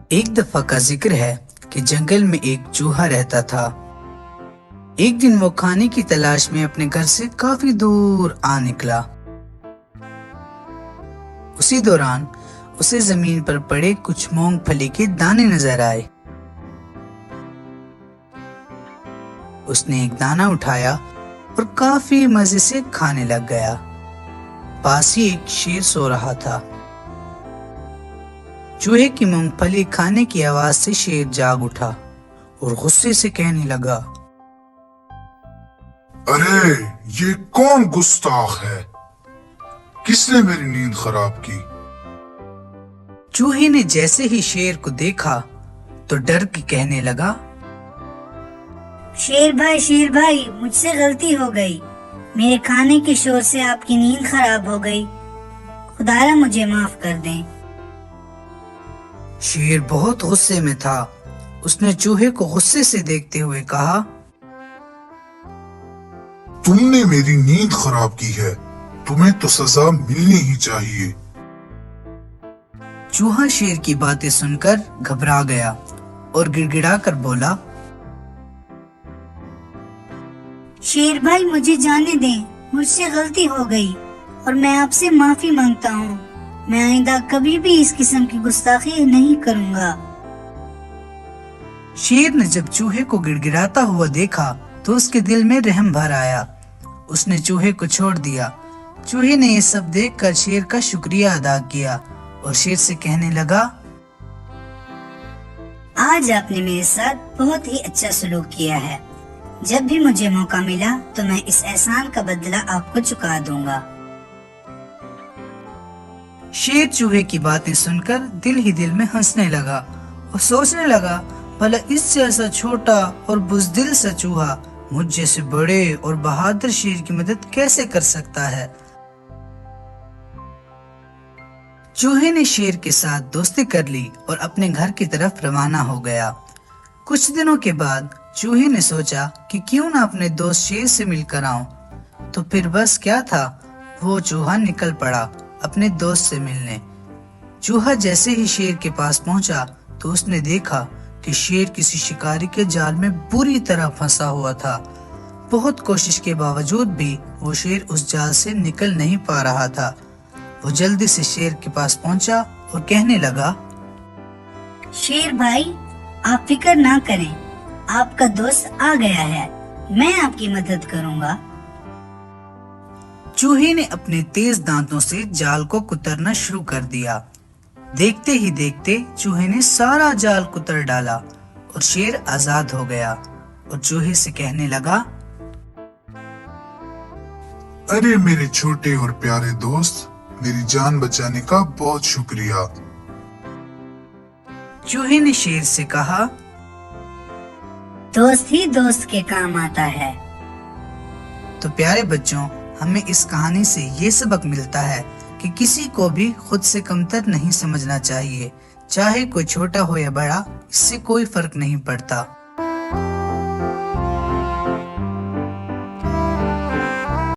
ایک دفعہ کا ذکر ہے کہ جنگل میں ایک چوہا رہتا تھا۔ ایک دن وہ کھانے کی تلاش میں اپنے گھر سے کافی دور آ نکلا۔ اسی دوران اسے زمین پر پڑے کچھ مونگ پھلی کے دانے نظر آئے۔ اس نے ایک دانہ اٹھایا اور کافی مزے سے کھانے لگ گیا۔ پاس ہی ایک شیر سو رہا تھا۔ چوہے کی مونگ پھلی کھانے کی آواز سے شیر جاگ اٹھا اور غصے سے کہنے لگا، ارے یہ کون گستاخ ہے؟ کس نے میری نیند خراب کی؟ چوہے نے جیسے ہی شیر کو دیکھا تو ڈر کے کہنے لگا، شیر بھائی مجھ سے غلطی ہو گئی، میرے کھانے کے شور سے آپ کی نیند خراب ہو گئی، خدایا مجھے معاف کر دیں۔ شیر بہت غصے میں تھا۔ اس نے چوہے کو غصے سے دیکھتے ہوئے کہا، تم نے میری نیند خراب کی ہے، تمہیں تو سزا ملنی ہی چاہیے۔ چوہا شیر کی باتیں سن کر گھبرا گیا اور گڑ گڑا کر بولا، شیر بھائی مجھے جانے دیں، مجھ سے غلطی ہو گئی اور میں آپ سے معافی مانگتا ہوں، میں آئندہ کبھی بھی اس قسم کی گستاخی نہیں کروں گا۔ شیر نے جب چوہے کو گڑ گڑاتا ہوا دیکھا تو اس کے دل میں رحم بھر آیا۔ اس نے چوہے کو چھوڑ دیا۔ چوہے نے یہ سب دیکھ کر شیر کا شکریہ ادا کیا اور شیر سے کہنے لگا، آج آپ نے میرے ساتھ بہت ہی اچھا سلوک کیا ہے، جب بھی مجھے موقع ملا تو میں اس احسان کا بدلہ آپ کو چکا دوں گا۔ شیر چوہے کی باتیں سن کر دل ہی دل میں ہنسنے لگا اور سوچنے لگا، بھلا اس سے ایسا چھوٹا اور بزدل سا چوہا مجھ جیسے بڑے اور بہادر شیر کی مدد کیسے کر سکتا ہے۔ چوہے نے شیر کے ساتھ دوستی کر لی اور اپنے گھر کی طرف روانہ ہو گیا۔ کچھ دنوں کے بعد چوہے نے سوچا کہ کیوں نہ اپنے دوست شیر سے مل کر آؤں، تو پھر بس کیا تھا، وہ چوہا نکل پڑا اپنے دوست سے ملنے۔ چوہا جیسے ہی شیر کے پاس پہنچا تو اس نے دیکھا کہ شیر کسی شکاری کے جال میں بری طرح پھنسا ہوا تھا۔ بہت کوشش کے باوجود بھی وہ شیر اس جال سے نکل نہیں پا رہا تھا۔ وہ جلدی سے شیر کے پاس پہنچا اور کہنے لگا، شیر بھائی آپ فکر نہ کریں، آپ کا دوست آ گیا ہے، میں آپ کی مدد کروں گا۔ چوہے نے اپنے تیز دانتوں سے جال کو کترنا شروع کر دیا۔ دیکھتے ہی دیکھتے چوہے نے سارا جال کتر ڈالا اور شیر آزاد ہو گیا اور چوہے سے کہنے لگا، ارے میرے چھوٹے اور پیارے دوست، میری جان بچانے کا بہت شکریہ۔ چوہے نے شیر سے کہا، دوست ہی دوست کے کام آتا ہے۔ تو پیارے بچوں، ہمیں اس کہانی سے یہ سبق ملتا ہے کہ کسی کو بھی خود سے کمتر نہیں سمجھنا چاہیے، چاہے کوئی چھوٹا ہو یا بڑا، اس سے کوئی فرق نہیں پڑتا۔